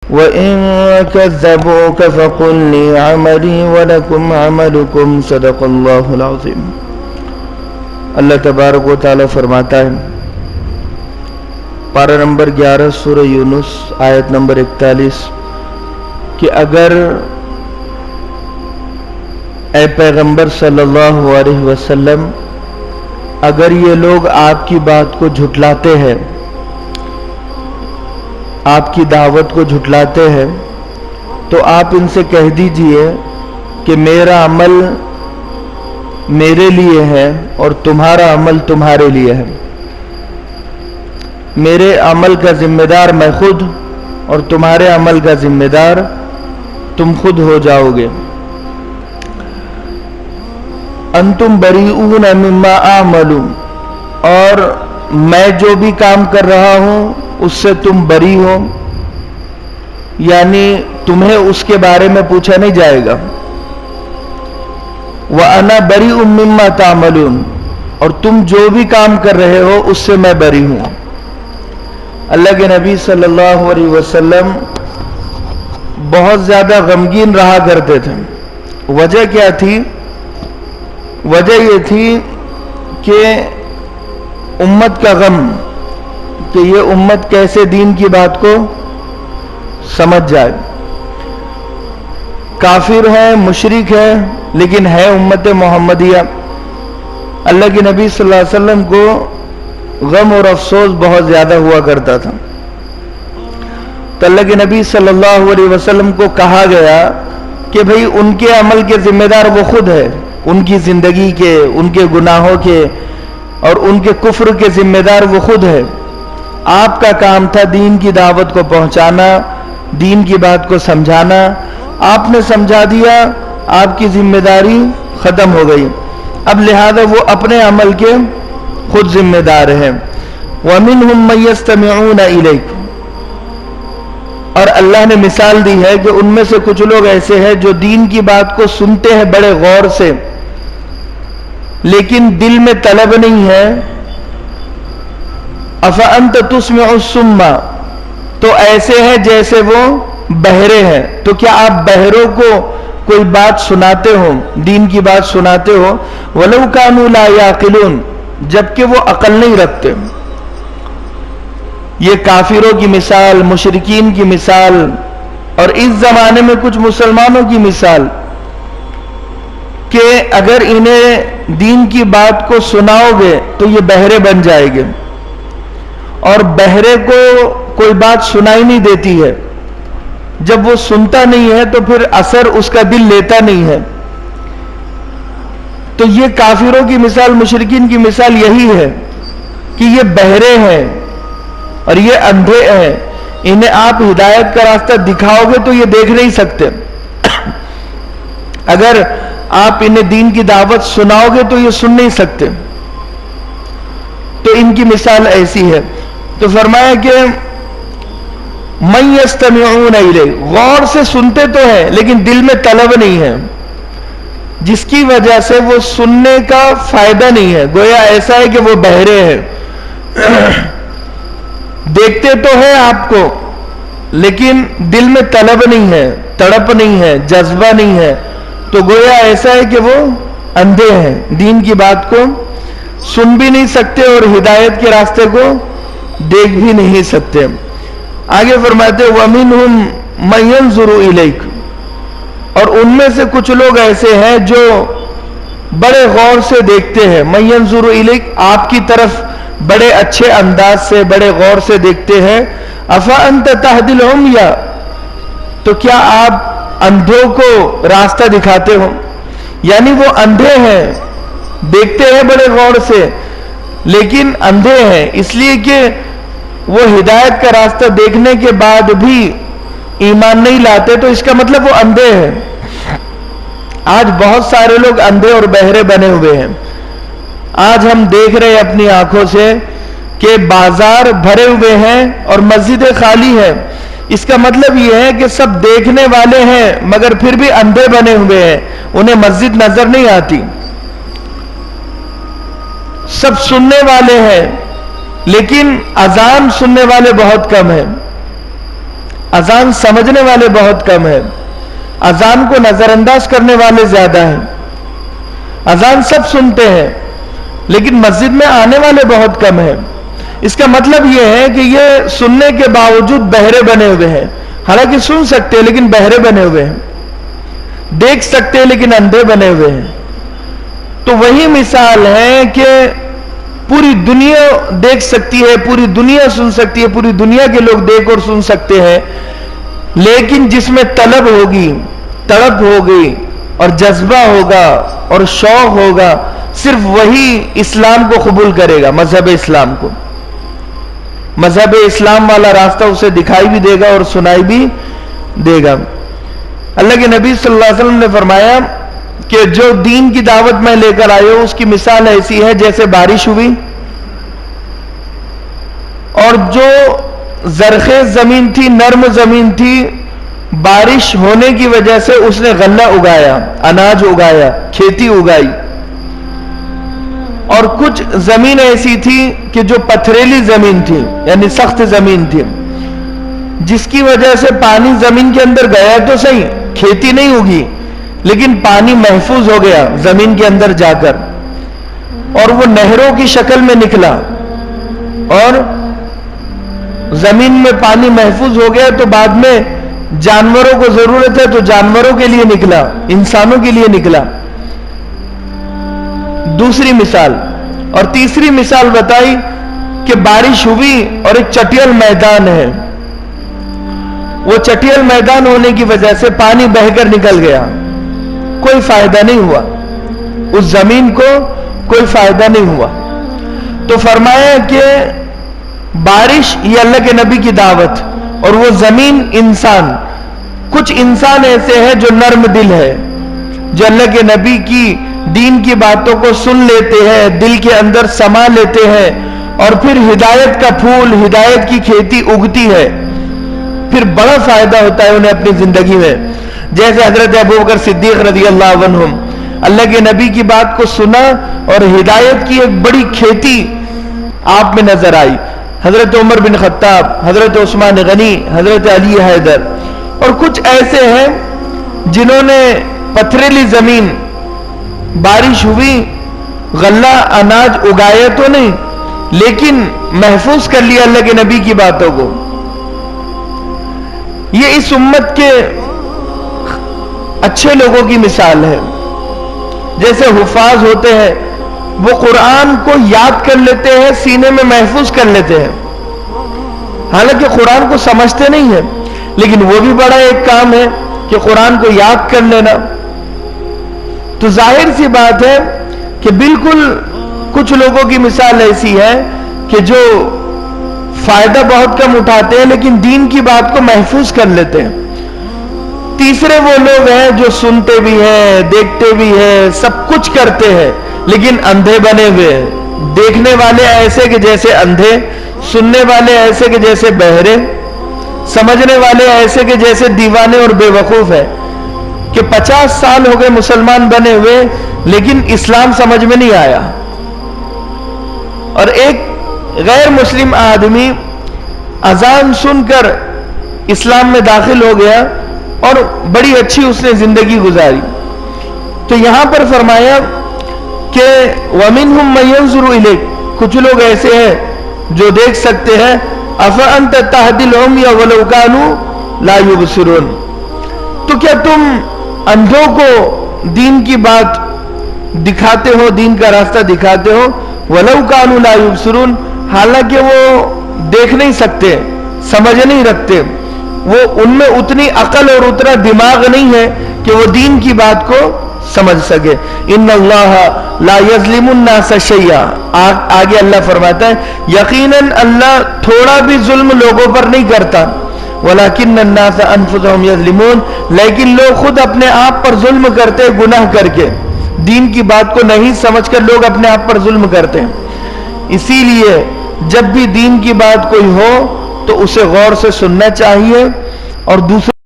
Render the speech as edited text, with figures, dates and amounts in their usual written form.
وَإِن كَذَّبُوكَ فَقُلْ لِي عَمَلِي وَلَكُمْ عَمَلُكُمْ صدق اللہ العظیم۔ اللہ تبارک و تعالی فرماتا ہے پارہ نمبر 11 سورہ یونس آیت نمبر 41 کہ اگر اے پیغمبر صلی اللہ علیہ وسلم اگر یہ لوگ آپ کی بات کو جھٹلاتے ہیں، آپ کی دعوت کو جھٹلاتے ہیں، تو آپ ان سے کہہ دیجئے کہ میرا عمل میرے لیے ہے اور تمہارا عمل تمہارے لیے ہے۔ میرے عمل کا ذمہ دار میں خود اور تمہارے عمل کا ذمہ دار تم خود ہو جاؤ گے۔ انتم بریئون مما اعمل، اور میں جو بھی کام کر رہا ہوں اس سے تم بری ہو، یعنی تمہیں اس کے بارے میں پوچھا نہیں جائے گا۔ وَأَنَا بَرِئٌ مِّمَّا تَعْمَلُونَ، اور تم جو بھی کام کر رہے ہو اس سے میں بری ہوں۔ اللہ کے نبی صلی اللہ علیہ وسلم بہت زیادہ غمگین رہا کرتے تھے۔ وجہ کیا تھی؟ وجہ یہ تھی کہ امت کا غم، کہ یہ امت کیسے دین کی بات کو سمجھ جائے۔ کافر ہے، مشرک ہے، لیکن ہے امت محمدیہ۔ اللہ کے نبی صلی اللہ علیہ وسلم کو غم اور افسوس بہت زیادہ ہوا کرتا تھا۔ تو اللہ کے نبی صلی اللہ علیہ وسلم کو کہا گیا کہ بھئی ان کے عمل کے ذمہ دار وہ خود ہے، ان کی زندگی کے، ان کے گناہوں کے اور ان کے کفر کے ذمہ دار وہ خود ہے۔ آپ کا کام تھا دین کی دعوت کو پہنچانا، دین کی بات کو سمجھانا۔ آپ نے سمجھا دیا، آپ کی ذمہ داری ختم ہو گئی۔ اب لہذا وہ اپنے عمل کے خود ذمہ دار ہیں۔ وَمِنْهُمْ مَن يَسْتَمِعُونَ إِلَيْكَ، اور اللہ نے مثال دی ہے کہ ان میں سے کچھ لوگ ایسے ہیں جو دین کی بات کو سنتے ہیں بڑے غور سے، لیکن دل میں طلب نہیں ہے۔ أَفَأَنْتَ تُسْمِعُ الصُّمَّ، تو ایسے ہیں جیسے وہ بہرے ہیں۔ تو کیا آپ بہروں کو کوئی بات سناتے ہو، دین کی بات سناتے ہو؟ وَلَوْ كَانُوا لَا يَعْقِلُونَ، جبکہ وہ عقل نہیں رکھتے۔ یہ کافروں کی مثال، مشرکین کی مثال، اور اس زمانے میں کچھ مسلمانوں کی مثال، کہ اگر انہیں دین کی بات کو سناؤ گے تو یہ بہرے بن جائے گے، اور بہرے کو کوئی بات سنائی نہیں دیتی ہے۔ جب وہ سنتا نہیں ہے تو پھر اثر اس کا دل لیتا نہیں ہے۔ تو یہ کافروں کی مثال، مشرکین کی مثال یہی ہے کہ یہ بہرے ہیں اور یہ اندھے ہیں۔ انہیں آپ ہدایت کا راستہ دکھاؤ گے تو یہ دیکھ نہیں سکتے، اگر آپ انہیں دین کی دعوت سناؤ گے تو یہ سن نہیں سکتے۔ تو ان کی مثال ایسی ہے۔ تو فرمایا کہ مَن يَسْتَمِعُونَ إِلَيْهِ، غور سے سنتے تو ہیں لیکن دل میں طلب نہیں ہے، جس کی وجہ سے وہ سننے کا فائدہ نہیں ہے۔ گویا ایسا ہے کہ وہ بہرے ہیں، دیکھتے تو ہیں آپ کو لیکن دل میں طلب نہیں ہے، تڑپ نہیں ہے، جذبہ نہیں ہے۔ تو گویا ایسا ہے کہ وہ اندھے ہیں، دین کی بات کو سن بھی نہیں سکتے اور ہدایت کے راستے کو دیکھ بھی نہیں سکتے۔ آگے فرماتے وَمِنْهُمْ مَن يَنظُرُ إِلَيْكَ، اور ان میں سے کچھ لوگ ایسے ہیں جو بڑے غور سے دیکھتے ہیں۔ مَن يَنظُرُ إِلَيْكَ، آپ کی طرف بڑے اچھے انداز سے، بڑے غور سے دیکھتے ہیں۔ أَفَأَنْتَ تَهْدِي الْعُمْيَ، تو کیا آپ اندھوں کو راستہ دکھاتے ہو؟ یعنی وہ اندھے ہیں، دیکھتے ہیں بڑے غور سے لیکن اندھے ہیں، اس لیے کہ وہ ہدایت کا راستہ دیکھنے کے بعد بھی ایمان نہیں لاتے، تو اس کا مطلب وہ اندھے ہیں۔ آج بہت سارے لوگ اندھے اور بہرے بنے ہوئے ہیں۔ آج ہم دیکھ رہے ہیں اپنی آنکھوں سے کہ بازار بھرے ہوئے ہیں اور مسجدیں خالی ہیں۔ اس کا مطلب یہ ہے کہ سب دیکھنے والے ہیں مگر پھر بھی اندھے بنے ہوئے ہیں، انہیں مسجد نظر نہیں آتی۔ سب سننے والے ہیں لیکن اذان سننے والے بہت کم ہیں۔ اذان سمجھنے والے بہت کم ہیں، اذان کو نظر انداز کرنے والے زیادہ ہیں. اذان سب سنتے ہیں لیکن مسجد میں آنے والے بہت کم ہیں. اس کا مطلب یہ ہے کہ یہ سننے کے باوجود بہرے بنے ہوئے ہیں. حالانکہ سن سکتے ہیں لیکن بہرے بنے ہوئے ہیں، دیکھ سکتے ہیں لیکن اندھے بنے ہوئے ہیں. تو وہی مثال ہے کہ پوری دنیا دیکھ سکتی ہے، پوری دنیا سن سکتی ہے، پوری دنیا کے لوگ دیکھ اور سن سکتے ہیں، لیکن جس میں طلب ہوگی، تڑپ ہوگی اور جذبہ ہوگا اور شوق ہوگا، صرف وہی اسلام کو قبول کرے گا، مذہب اسلام کو. مذہب اسلام والا راستہ اسے دکھائی بھی دے گا اور سنائی بھی دے گا. اللہ کے نبی صلی اللہ علیہ وسلم نے فرمایا کہ جو دین کی دعوت میں لے کر آئے ہو اس کی مثال ایسی ہے جیسے بارش ہوئی اور جو زرخیز زمین تھی، نرم زمین تھی، بارش ہونے کی وجہ سے اس نے غلہ اگایا، اناج اگایا، کھیتی اگائی. اور کچھ زمین ایسی تھی کہ جو پتھریلی زمین تھی، یعنی سخت زمین تھی، جس کی وجہ سے پانی زمین کے اندر گیا تو صحیح، کھیتی نہیں ہوگی لیکن پانی محفوظ ہو گیا زمین کے اندر جا کر، اور وہ نہروں کی شکل میں نکلا. اور زمین میں پانی محفوظ ہو گیا تو بعد میں جانوروں کو ضرورت ہے تو جانوروں کے لیے نکلا، انسانوں کے لیے نکلا. دوسری مثال. اور تیسری مثال بتائی کہ بارش ہوئی اور ایک چٹیل میدان ہے، وہ چٹیل میدان ہونے کی وجہ سے پانی بہہ کر نکل گیا، کوئی فائدہ نہیں ہوا، اس زمین کو کوئی فائدہ نہیں ہوا. تو فرمایا کہ بارش یہ اللہ کے نبی کی دعوت، اور وہ زمین انسان. کچھ انسان ایسے ہیں جو نرم دل ہے، جو اللہ کے نبی کی دین کی باتوں کو سن لیتے ہیں، دل کے اندر سما لیتے ہیں، اور پھر ہدایت کا پھول، ہدایت کی کھیتی اگتی ہے، پھر بڑا فائدہ ہوتا ہے انہیں اپنی زندگی میں. جیسے حضرت ابوبکر صدیق رضی اللہ عنہم اللہ کے نبی کی بات کو سنا اور ہدایت کی ایک بڑی کھیتی آپ میں نظر آئی. حضرت عمر بن خطاب، حضرت عثمان غنی، حضرت علی حیدر، اور کچھ ایسے ہیں جنہوں نے پتھریلی زمین، بارش ہوئی، غلہ اناج اگایا تو نہیں لیکن محفوظ کر لیا اللہ کے نبی کی باتوں کو. یہ اس امت کے اچھے لوگوں کی مثال ہے. جیسے حفاظ ہوتے ہیں، وہ قرآن کو یاد کر لیتے ہیں، سینے میں محفوظ کر لیتے ہیں، حالانکہ قرآن کو سمجھتے نہیں ہیں، لیکن وہ بھی بڑا ایک کام ہے کہ قرآن کو یاد کر لینا. تو ظاہر سی بات ہے کہ بالکل کچھ لوگوں کی مثال ایسی ہے کہ جو فائدہ بہت کم اٹھاتے ہیں لیکن دین کی بات کو محفوظ کر لیتے ہیں. تیسرے وہ لوگ ہیں جو سنتے بھی ہیں، دیکھتے بھی ہیں، سب کچھ کرتے ہیں لیکن اندھے بنے ہوئے ہیں. دیکھنے والے ایسے کہ جیسے اندھے، سننے والے ایسے کہ جیسے بہرے، سمجھنے والے ایسے کہ جیسے دیوانے اور بے وقوف ہے. کہ 50 سال ہو گئے مسلمان بنے ہوئے لیکن اسلام سمجھ میں نہیں آیا. اور ایک غیر مسلم آدمی اذان سن کر اسلام میں داخل ہو گیا اور بڑی اچھی اس نے زندگی گزاری. تو یہاں پر فرمایا کہ وَمِنْهُمْ مَن يَنظُرُ إِلَيْكَ، کچھ لوگ ایسے ہیں جو دیکھ سکتے ہیں. أَفَأَنْتَ تَهْدِي الْعُمْيَ وَلَوْ كَانُوا لَا يُبْصِرُونَ، تو کیا تم اندھوں کو دین کی بات دکھاتے ہو، دین کا راستہ دکھاتے ہو، وَلَوْ كَانُوا لَا يُبْصِرُونَ، حالانکہ وہ دیکھ نہیں سکتے، سمجھ نہیں رکھتے، وہ ان میں اتنی عقل اور اتنا دماغ نہیں ہے کہ وہ دین کی بات کو سمجھ سکے. ان اللہ لا یظلم الناس شیئا، آگے اللہ فرماتا ہے یقیناً اللہ تھوڑا بھی ظلم لوگوں پر نہیں کرتا. ولیکن الناس انفسهم یظلمون، لیکن لوگ خود اپنے آپ پر ظلم کرتے، گناہ کر کے، دین کی بات کو نہیں سمجھ کر لوگ اپنے آپ پر ظلم کرتے ہیں. اسی لیے جب بھی دین کی بات کوئی ہو تو اسے غور سے سننا چاہیے اور دوسرے